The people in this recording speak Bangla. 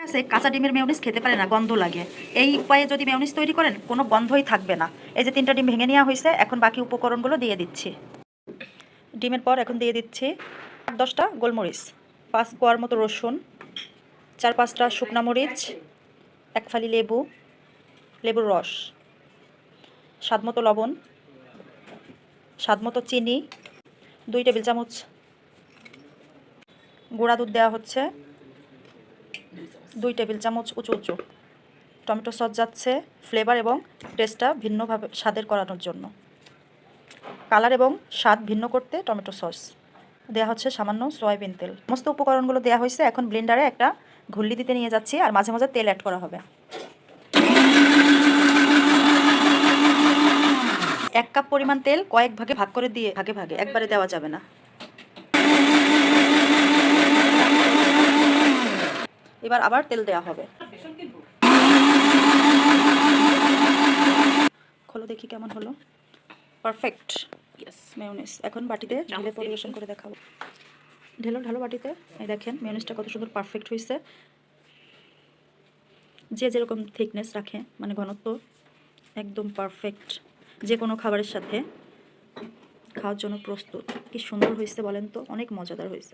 আছে কাঁচা ডিমের মেয়োনিজ খেতে পারে না, গন্ধ লাগে। এই উপায়ে যদি মেয়োনিজ তৈরি করেন কোনো গন্ধই থাকবে না। এই যে 3টা ডিম ভেঙে নেওয়া হয়েছে, এখন বাকি উপকরণগুলো দিয়ে দিচ্ছি। ডিমের পর এখন দিয়ে দিচ্ছি 10টা গোলমরিচ, 5 কোয়ার মতো রসুন, 4-5টা শুকনো মরিচ, 1 ফালি লেবু, লেবুর রস, স্বাদমতো লবণ, স্বাদমতো চিনি, 2 টেবিল চামচ গুঁড়া দুধ দেওয়া হচ্ছে, 2 টেবিল চামচ উঁচু উঁচু টমেটো সস যাচ্ছে ফ্লেভার এবং টেস্টটা ভিন্নভাবে স্বাদের করানোর জন্য। কালার এবং স্বাদ ভিন্ন করতে টমেটো সস দেওয়া হচ্ছে, সামান্য সয়াবিন তেল। সমস্ত উপকরণগুলো দেওয়া হয়েছে। এখন ব্লেন্ডারে একটা ঘুল্লি দিতে নিয়ে যাচ্ছি, আর মাঝে মাঝে তেল অ্যাড করা হবে। 1 কাপ পরিমাণ তেল কয়েক ভাগে ভাগ করে দিয়ে ভাগে ভাগে একবারে দেওয়া যাবে না। এবার আবার তেল দেওয়া হবে। খোলো দেখি কেমন হলো। Perfect, yes mayonnaise. এখন বাটিতে ঢেলে পরিবেশন করে দেখাবো। ঢালো বাটিতে। এই দেখেন মেয়োনিজটা কত সুন্দর পারফেক্ট হয়েছে। যে যেরকম থিকনেস রাখে, মানে ঘনত্ব একদম পারফেক্ট, যে কোনো খাবারের সাথে খাওয়ার জন্য প্রস্তুত। কি সুন্দর হয়েছে বলেন তো, অনেক মজাদার হয়েছে।